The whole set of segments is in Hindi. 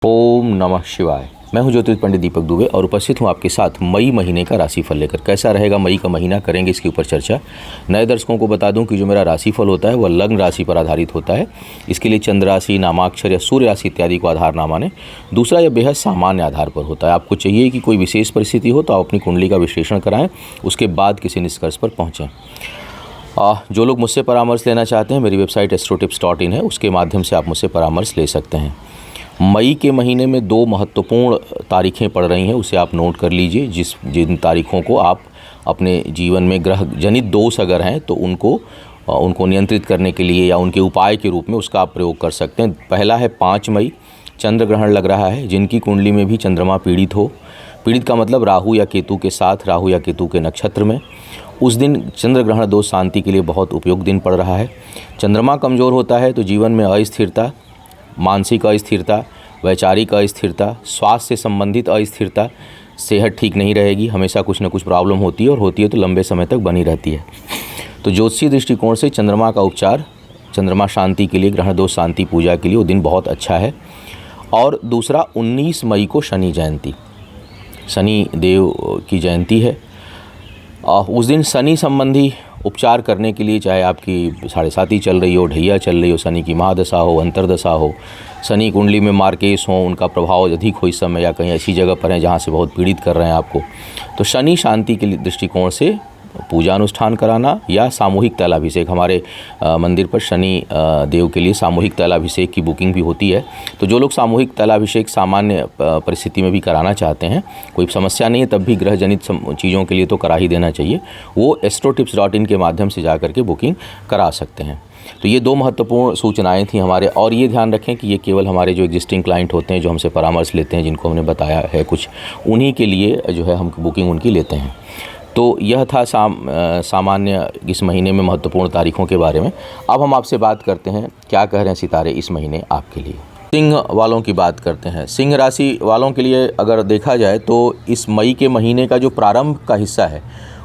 ओम नमः शिवाय। मैं हूं ज्योतिष पंडित दीपक दुबे और उपस्थित हूं आपके साथ मई महीने का राशिफल लेकर। कैसा रहेगा मई का महीना, करेंगे इसके ऊपर चर्चा। नए दर्शकों को बता दूं कि जो मेरा राशिफल होता है वह लग्न राशि पर आधारित होता है। इसके लिए चंद्र राशि, नामाक्षर या सूर्य राशि इत्यादि को आधार ना माने। दूसरा, यह बेहद सामान्य आधार पर होता है। आपको चाहिए कि कोई विशेष परिस्थिति हो तो आप अपनी कुंडली का विश्लेषण कराएं, उसके बाद किसी निष्कर्ष पर पहुँचें। जो लोग मुझसे परामर्श लेना चाहते हैं, मेरी वेबसाइट astrotips.in है, उसके माध्यम से आप मुझसे परामर्श ले सकते हैं। मई के महीने में दो महत्वपूर्ण तारीखें पड़ रही हैं, उसे आप नोट कर लीजिए। जिन तारीखों को आप अपने जीवन में ग्रह जनित दोष अगर हैं तो उनको नियंत्रित करने के लिए या उनके उपाय के रूप में उसका आप प्रयोग कर सकते हैं। पहला है 5 मई, चंद्र ग्रहण लग रहा है। जिनकी कुंडली में भी चंद्रमा पीड़ित हो, पीड़ित का मतलब राहु या केतु के साथ, राहु या केतु के नक्षत्र में, उस दिन चंद्र ग्रहण दोष शांति के लिए बहुत उपयुक्त दिन पड़ रहा है। चंद्रमा कमज़ोर होता है तो जीवन में अस्थिरता, मानसिक अस्थिरता, वैचारिक अस्थिरता, स्वास्थ्य से संबंधित अस्थिरता, सेहत ठीक नहीं रहेगी, हमेशा कुछ न कुछ प्रॉब्लम होती है और होती है तो लंबे समय तक बनी रहती है। तो ज्योतिषीय दृष्टिकोण से चंद्रमा का उपचार, चंद्रमा शांति के लिए, ग्रहण दोष शांति पूजा के लिए वो दिन बहुत अच्छा है। और दूसरा, 19 मई को शनि जयंती, शनि देव की जयंती है। उस दिन शनि संबंधी उपचार करने के लिए, चाहे आपकी 7.5 चल रही हो, ढैया चल रही हो, शनि की महादशा हो, अंतर्दशा हो, शनि कुंडली में मार्केश हो, उनका प्रभाव अधिक हो इस समय, या कहीं ऐसी जगह पर हैं जहाँ से बहुत पीड़ित कर रहे हैं आपको, तो शनि शांति के दृष्टिकोण से पूजा अनुष्ठान कराना या सामूहिक तैलाभिषेक, हमारे मंदिर पर शनि देव के लिए सामूहिक तैलाभिषेक की बुकिंग भी होती है। तो जो लोग सामूहिक तैलाभिषेक सामान्य परिस्थिति में भी कराना चाहते हैं, कोई समस्या नहीं है, तब भी ग्रह जनित चीज़ों के लिए तो करा ही देना चाहिए, वो astrotips.in के माध्यम से जा करके बुकिंग करा सकते हैं। तो ये दो महत्वपूर्ण सूचनाएं थी हमारे। और ये ध्यान रखें कि ये केवल हमारे जो एग्जिस्टिंग क्लाइंट होते हैं, जो हमसे परामर्श लेते हैं, जिनको हमने बताया है कुछ, उन्हीं के लिए जो है हम बुकिंग उनकी लेते हैं। तो यह था सामान्य इस महीने में महत्वपूर्ण तारीखों के बारे में। अब हम आपसे बात करते हैं क्या कह रहे हैं सितारे इस महीने आपके लिए। सिंह वालों की बात करते हैं। सिंह राशि वालों के लिए अगर देखा जाए तो इस मई के महीने का जो प्रारंभ का हिस्सा है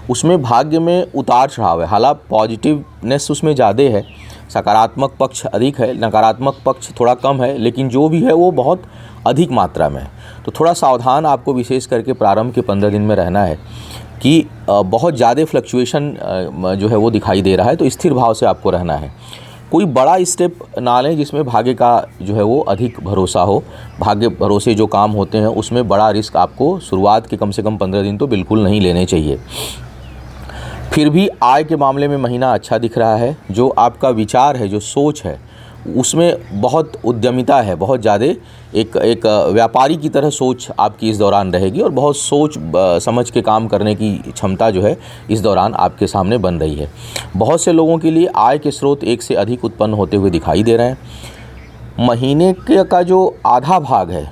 उसमें भाग्य में उतार चढ़ाव है। हालांकि पॉजिटिवनेस उसमें ज़्यादा है, सकारात्मक पक्ष अधिक है, नकारात्मक पक्ष थोड़ा कम है, लेकिन जो भी है वो बहुत अधिक मात्रा में है। तो थोड़ा सावधान आपको विशेष करके प्रारंभ के 15 दिन में रहना है कि बहुत ज़्यादा फ्लक्चुएशन जो है वो दिखाई दे रहा है, तो स्थिर भाव से आपको रहना है। कोई बड़ा स्टेप ना लें जिसमें भाग्य का जो है वो अधिक भरोसा हो। भाग्य भरोसे जो काम होते हैं उसमें बड़ा रिस्क आपको शुरुआत के कम से कम 15 दिन तो बिल्कुल नहीं लेने चाहिए। फिर भी आय के मामले में महीना अच्छा दिख रहा है। जो आपका विचार है, जो सोच है, उसमें बहुत उद्यमिता है, बहुत ज़्यादा एक व्यापारी की तरह सोच आपकी इस दौरान रहेगी और बहुत सोच समझ के काम करने की क्षमता जो है इस दौरान आपके सामने बन रही है। बहुत से लोगों के लिए आय के स्रोत एक से अधिक उत्पन्न होते हुए दिखाई दे रहे हैं। महीने का जो आधा भाग है,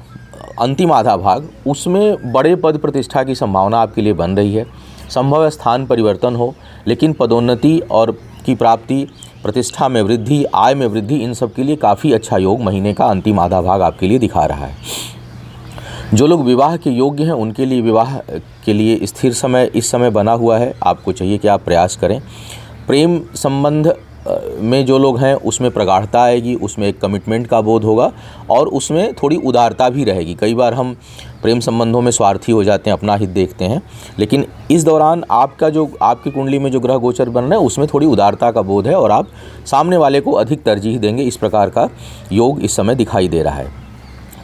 अंतिम आधा भाग, उसमें बड़े पद प्रतिष्ठा की संभावना आपके लिए बन रही है। संभव स्थान परिवर्तन हो, लेकिन पदोन्नति और की प्राप्ति, प्रतिष्ठा में वृद्धि, आय में वृद्धि, इन सब के लिए काफ़ी अच्छा योग महीने का अंतिम आधा भाग आपके लिए दिखा रहा है। जो लोग विवाह के योग्य हैं उनके लिए विवाह के लिए स्थिर समय इस समय बना हुआ है। आपको चाहिए कि आप प्रयास करें। प्रेम संबंध में जो लोग हैं उसमें प्रगाढ़ता आएगी, उसमें एक कमिटमेंट का बोध होगा और उसमें थोड़ी उदारता भी रहेगी। कई बार हम प्रेम संबंधों में स्वार्थी हो जाते हैं, अपना हित देखते हैं, लेकिन इस दौरान आपकी कुंडली में जो ग्रह गोचर बन रहे हैं उसमें थोड़ी उदारता का बोध है और आप सामने वाले को अधिक तरजीह देंगे। इस प्रकार का योग इस समय दिखाई दे रहा है।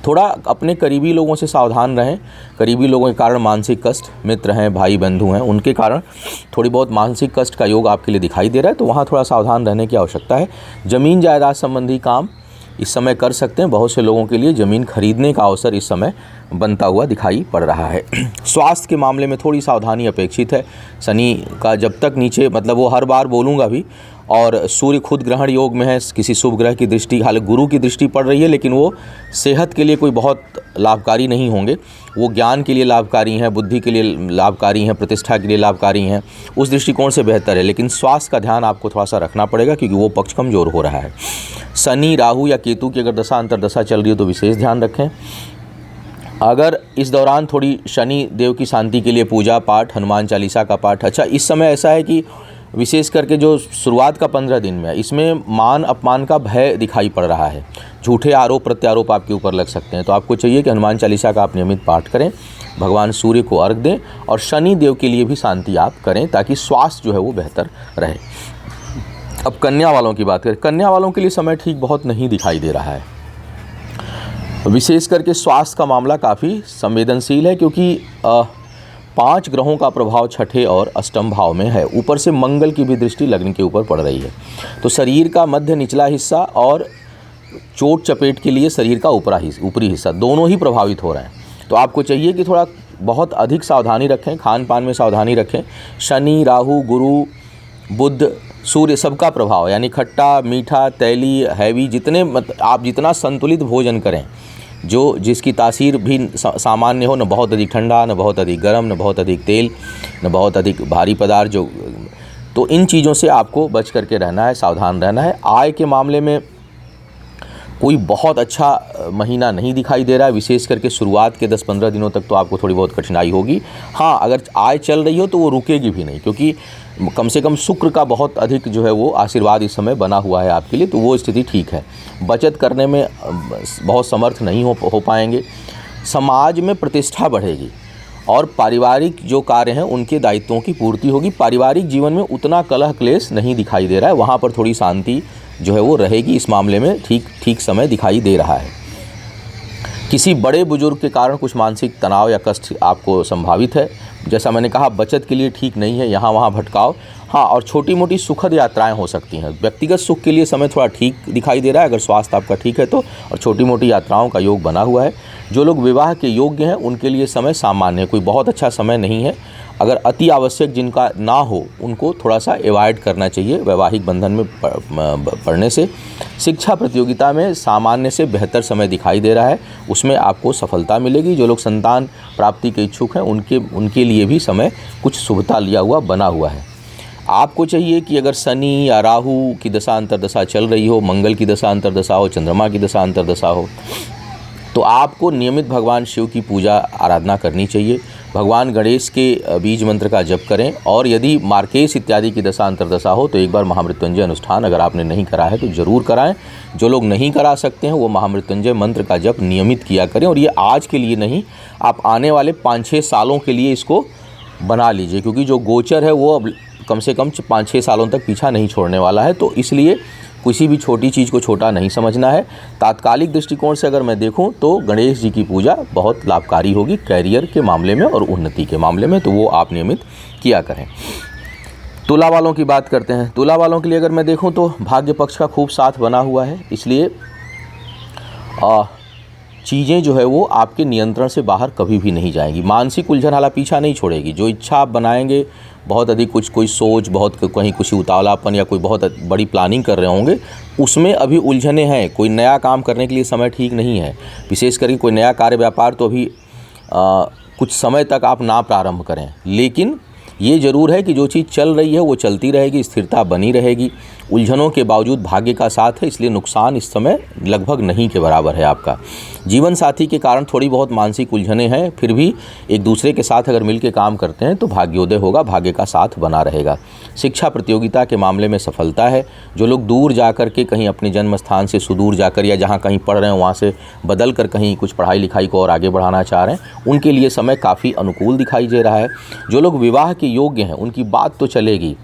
थोड़ा अपने करीबी लोगों से सावधान रहें। करीबी लोगों के कारण मानसिक कष्ट, मित्र हैं, भाई बंधु हैं, उनके कारण थोड़ी बहुत मानसिक कष्ट का योग आपके लिए दिखाई दे रहा है, तो वहाँ थोड़ा सावधान रहने की आवश्यकता है। ज़मीन जायदाद संबंधी काम इस समय कर सकते हैं। बहुत से लोगों के लिए ज़मीन खरीदने का अवसर इस समय बनता हुआ दिखाई पड़ रहा है। स्वास्थ्य के मामले में थोड़ी सावधानी अपेक्षित है। शनि का जब तक नीचे, मतलब वो हर बार बोलूँगा भी, और सूर्य खुद ग्रहण योग में है, किसी शुभ ग्रह की दृष्टि, हालांकि गुरु की दृष्टि पड़ रही है, लेकिन वो सेहत के लिए कोई बहुत लाभकारी नहीं होंगे। वो ज्ञान के लिए लाभकारी हैं, बुद्धि के लिए लाभकारी हैं, प्रतिष्ठा के लिए लाभकारी हैं, उस दृष्टिकोण से बेहतर है। लेकिन स्वास्थ्य का ध्यान आपको थोड़ा सा रखना पड़ेगा क्योंकि वो पक्ष कमज़ोर हो रहा है। शनि, राहु या केतु की अगर दशा अंतर्दशा चल रही हो तो विशेष ध्यान रखें। अगर इस दौरान थोड़ी शनि देव की शांति के लिए पूजा पाठ, हनुमान चालीसा का पाठ, अच्छा इस समय ऐसा है कि विशेष करके जो शुरुआत का 15 दिन में है, इसमें मान अपमान का भय दिखाई पड़ रहा है। झूठे आरोप प्रत्यारोप आपके ऊपर लग सकते हैं। तो आपको चाहिए कि हनुमान चालीसा का आप नियमित पाठ करें, भगवान सूर्य को अर्घ दें और शनि देव के लिए भी शांति आप करें ताकि स्वास्थ्य जो है वो बेहतर रहे। अब कन्या वालों की बात करें। कन्या वालों के लिए समय ठीक बहुत नहीं दिखाई दे रहा है। विशेष करके स्वास्थ्य का मामला काफ़ी संवेदनशील है, क्योंकि 5 ग्रहों का प्रभाव छठे और अष्टम भाव में है। ऊपर से मंगल की भी दृष्टि लग्न के ऊपर पड़ रही है। तो शरीर का मध्य निचला हिस्सा और चोट चपेट के लिए शरीर का ऊपरी हिस्सा दोनों ही प्रभावित हो रहे हैं। तो आपको चाहिए कि थोड़ा बहुत अधिक सावधानी रखें, खान पान में सावधानी रखें। शनि, राहु, गुरु, बुध, सूर्य सबका प्रभाव, यानी खट्टा, मीठा, तैली, हैवी, आप जितना संतुलित भोजन करें, जो जिसकी तासीर भी सामान्य हो, न बहुत अधिक ठंडा, न बहुत अधिक गर्म, न बहुत अधिक तेल, न बहुत अधिक भारी पदार्थ, तो इन चीज़ों से आपको बच करके रहना है, सावधान रहना है। आय के मामले में कोई बहुत अच्छा महीना नहीं दिखाई दे रहा है। विशेष करके शुरुआत के 10-15 दिनों तक तो आपको थोड़ी बहुत कठिनाई होगी। हाँ, अगर आय चल रही हो तो वो रुकेगी भी नहीं, क्योंकि कम से कम शुक्र का बहुत अधिक जो है वो आशीर्वाद इस समय बना हुआ है आपके लिए, तो वो स्थिति ठीक है। बचत करने में बहुत समर्थ नहीं हो पाएंगे। समाज में प्रतिष्ठा बढ़ेगी और पारिवारिक जो कार्य हैं उनके दायित्वों की पूर्ति होगी। पारिवारिक जीवन में उतना कलह क्लेश नहीं दिखाई दे रहा है, वहाँ पर थोड़ी शांति जो है वो रहेगी। इस मामले में ठीक समय दिखाई दे रहा है। किसी बड़े बुजुर्ग के कारण कुछ मानसिक तनाव या कष्ट आपको संभावित है। जैसा मैंने कहा, बचत के लिए ठीक नहीं है, यहाँ वहाँ भटकाव। हाँ, और छोटी मोटी सुखद यात्राएं हो सकती हैं। व्यक्तिगत सुख के लिए समय थोड़ा ठीक दिखाई दे रहा है, अगर स्वास्थ्य आपका ठीक है तो। और छोटी मोटी यात्राओं का योग बना हुआ है। जो लोग विवाह के योग्य हैं उनके लिए समय सामान्य है, कोई बहुत अच्छा समय नहीं है। अगर अति आवश्यक जिनका ना हो उनको थोड़ा सा अवॉइड करना चाहिए वैवाहिक बंधन में पड़ने से। शिक्षा प्रतियोगिता में सामान्य से बेहतर समय दिखाई दे रहा है, उसमें आपको सफलता मिलेगी। जो लोग संतान प्राप्ति के इच्छुक हैं उनके लिए भी समय कुछ शुभता लिया हुआ बना हुआ है। आपको चाहिए कि अगर शनि या राहु की दशा अंतर्दशा चल रही हो, मंगल की दशा अंतर्दशा हो, चंद्रमा की दशा अंतर्दशा हो, तो आपको नियमित भगवान शिव की पूजा आराधना करनी चाहिए। भगवान गणेश के बीज मंत्र का जप करें। और यदि मार्केश इत्यादि की दशा अंतर्दशा हो तो एक बार महामृत्युंजय अनुष्ठान अगर आपने नहीं करा है तो ज़रूर कराएं। जो लोग नहीं करा सकते हैं वो महामृत्युंजय मंत्र का जप नियमित किया करें। और ये आज के लिए नहीं, आप आने वाले 5-6 सालों के लिए इसको बना लीजिए, क्योंकि जो गोचर है वो अब कम से कम 5-6 सालों तक पीछा नहीं छोड़ने वाला है। तो इसलिए किसी भी छोटी चीज़ को छोटा नहीं समझना है। तात्कालिक दृष्टिकोण से अगर मैं देखूं तो गणेश जी की पूजा बहुत लाभकारी होगी कैरियर के मामले में और उन्नति के मामले में, तो वो आप नियमित किया करें। तुला वालों की बात करते हैं। तुला वालों के लिए अगर मैं देखूं तो भाग्य पक्ष का खूब साथ बना हुआ है, इसलिए चीज़ें जो है वो आपके नियंत्रण से बाहर कभी भी नहीं जाएंगी। मानसिक उलझन हालांकि पीछा नहीं छोड़ेगी। जो इच्छा आप बनाएंगे, बहुत अधिक कोई सोच, बहुत कहीं कुछ उतावलापन या कोई बहुत बड़ी प्लानिंग कर रहे होंगे, उसमें अभी उलझने हैं। कोई नया काम करने के लिए समय ठीक नहीं है। विशेष करके कोई नया कार्य व्यापार तो अभी कुछ समय तक आप ना प्रारंभ करें। लेकिन ये ज़रूर है कि जो चीज़ चल रही है वो चलती रहेगी, स्थिरता बनी रहेगी। उलझनों के बावजूद भाग्य का साथ है, इसलिए नुकसान इस समय लगभग नहीं के बराबर है आपका। जीवन साथी के कारण थोड़ी बहुत मानसिक उलझनें हैं, फिर भी एक दूसरे के साथ अगर मिलकर काम करते हैं तो भाग्योदय होगा, भाग्य का साथ बना रहेगा। शिक्षा प्रतियोगिता के मामले में सफलता है। जो लोग दूर जाकर के कहीं अपने जन्म स्थान से सुदूर जाकर या जहाँ कहीं पढ़ रहे हैं वहाँ से बदल कर कहीं कुछ पढ़ाई लिखाई को और आगे बढ़ाना चाह रहे हैं, उनके लिए समय काफ़ी अनुकूल दिखाई दे रहा है। जो लोग विवाह के योग्य हैं उनकी बात तो चलेगी,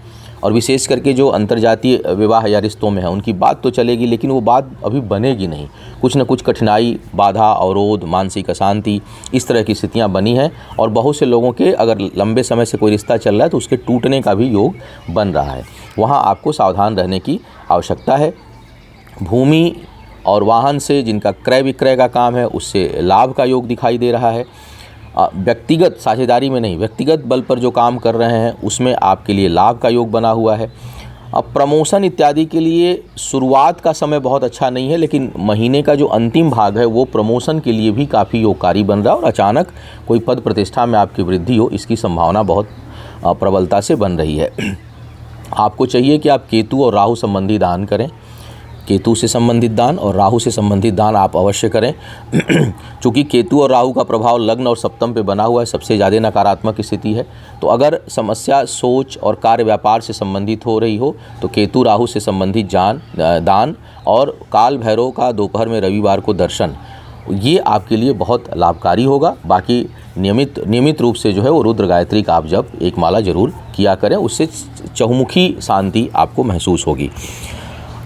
और विशेष करके जो अंतर्जातीय विवाह या रिश्तों में है उनकी बात तो चलेगी, लेकिन वो बात अभी बनेगी नहीं। कुछ न कुछ कठिनाई, बाधा, अवरोध, मानसिक अशांति, इस तरह की स्थितियां बनी हैं। और बहुत से लोगों के अगर लंबे समय से कोई रिश्ता चल रहा है तो उसके टूटने का भी योग बन रहा है। वहाँ आपको सावधान रहने की आवश्यकता है। भूमि और वाहन से जिनका क्रय विक्रय का काम है उससे लाभ का योग दिखाई दे रहा है। व्यक्तिगत साझेदारी में नहीं, व्यक्तिगत बल पर जो काम कर रहे हैं उसमें आपके लिए लाभ का योग बना हुआ है। अब प्रमोशन इत्यादि के लिए शुरुआत का समय बहुत अच्छा नहीं है, लेकिन महीने का जो अंतिम भाग है वो प्रमोशन के लिए भी काफ़ी योगकारी बन रहा है। और अचानक कोई पद प्रतिष्ठा में आपकी वृद्धि हो, इसकी संभावना बहुत प्रबलता से बन रही है। आपको चाहिए कि आप केतु और राहु संबंधी दान करें। केतु से संबंधित दान और राहु से संबंधित दान आप अवश्य करें। चूँकि केतु और राहु का प्रभाव लग्न और सप्तम पे बना हुआ है, सबसे ज़्यादा नकारात्मक स्थिति है। तो अगर समस्या सोच और कार्य व्यापार से संबंधित हो रही हो तो केतु राहु से संबंधित दान और काल भैरव का दोपहर में रविवार को दर्शन, ये आपके लिए बहुत लाभकारी होगा। बाकी नियमित रूप से जो है वो रुद्र गायत्री का आप जब एक माला जरूर किया करें, उससे चहुमुखी शांति आपको महसूस होगी।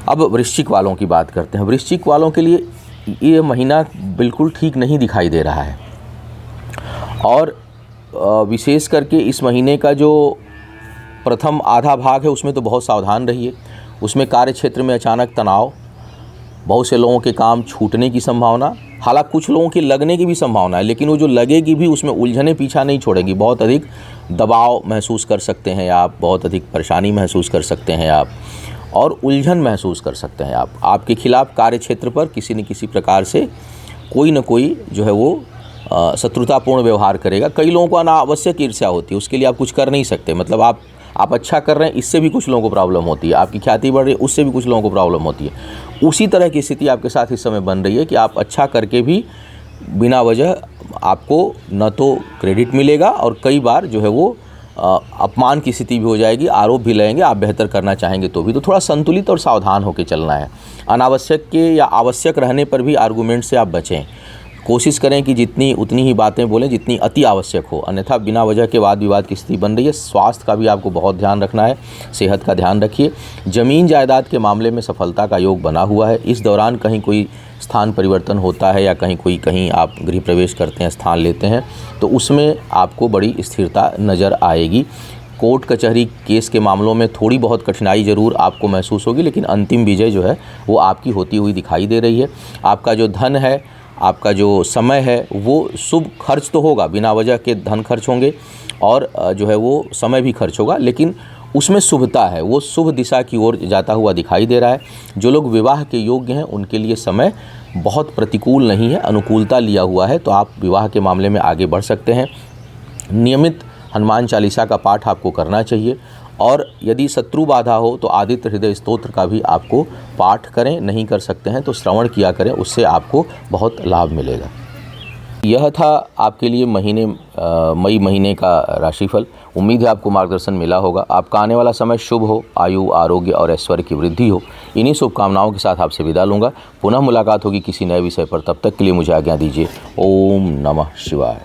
अब वृश्चिक वालों की बात करते हैं। वृश्चिक वालों के लिए ये महीना बिल्कुल ठीक नहीं दिखाई दे रहा है और विशेष करके इस महीने का जो प्रथम आधा भाग है उसमें तो बहुत सावधान रहिए। उसमें कार्य क्षेत्र में अचानक तनाव, बहुत से लोगों के काम छूटने की संभावना, हालांकि कुछ लोगों के लगने की भी संभावना है, लेकिन वो जो लगेगी भी उसमें उलझने पीछा नहीं छोड़ेगी। बहुत अधिक दबाव महसूस कर सकते हैं आप, बहुत अधिक परेशानी महसूस कर सकते हैं आप और उलझन महसूस कर सकते हैं आप। आपके खिलाफ कार्य क्षेत्र पर किसी न किसी प्रकार से कोई न कोई जो है वो शत्रुतापूर्ण व्यवहार करेगा। कई लोगों को अनावश्यक ईर्ष्या होती है, उसके लिए आप कुछ कर नहीं सकते। मतलब आप अच्छा कर रहे हैं, इससे भी कुछ लोगों को प्रॉब्लम होती है। आपकी ख्याति बढ़ रही है, उससे भी कुछ लोगों को प्रॉब्लम होती है। उसी तरह की स्थिति आपके साथ इस समय बन रही है कि आप अच्छा करके भी बिना वजह आपको न तो क्रेडिट मिलेगा और कई बार जो है वो अपमान की स्थिति भी हो जाएगी, आरोप भी लगेंगे। आप बेहतर करना चाहेंगे तो भी, तो थोड़ा संतुलित और सावधान होकर चलना है। अनावश्यक के या आवश्यक रहने पर भी आर्गूमेंट से आप बचें। कोशिश करें कि जितनी उतनी ही बातें बोलें जितनी अति आवश्यक हो, अन्यथा बिना वजह के वाद विवाद की स्थिति बन रही है। स्वास्थ्य का भी आपको बहुत ध्यान रखना है, सेहत का ध्यान रखिए। ज़मीन जायदाद के मामले में सफलता का योग बना हुआ है। इस दौरान कहीं कोई स्थान परिवर्तन होता है या कहीं आप गृह प्रवेश करते हैं, स्थान लेते हैं, तो उसमें आपको बड़ी स्थिरता नज़र आएगी। कोर्ट कचहरी केस के मामलों में थोड़ी बहुत कठिनाई ज़रूर आपको महसूस होगी, लेकिन अंतिम विजय जो है वो आपकी होती हुई दिखाई दे रही है। आपका जो धन है, आपका जो समय है, वो शुभ खर्च तो होगा, बिना वजह के धन खर्च होंगे और जो है वो समय भी खर्च होगा, लेकिन उसमें शुभता है, वो शुभ दिशा की ओर जाता हुआ दिखाई दे रहा है। जो लोग विवाह के योग्य हैं उनके लिए समय बहुत प्रतिकूल नहीं है, अनुकूलता लिया हुआ है, तो आप विवाह के मामले में आगे बढ़ सकते हैं। नियमित हनुमान चालीसा का पाठ आपको करना चाहिए और यदि शत्रु बाधा हो तो आदित्य हृदय स्तोत्र का भी आपको पाठ करें। नहीं कर सकते हैं तो श्रवण किया करें, उससे आपको बहुत लाभ मिलेगा। यह था आपके लिए मई महीने का राशिफल। उम्मीद है आपको मार्गदर्शन मिला होगा। आपका आने वाला समय शुभ हो, आयु आरोग्य और ऐश्वर्य की वृद्धि हो। इन्हीं शुभकामनाओं के साथ आपसे विदा लूँगा। पुनः मुलाकात होगी किसी नए विषय पर, तब तक के लिए मुझे आज्ञा दीजिए। ओम नमः शिवाय।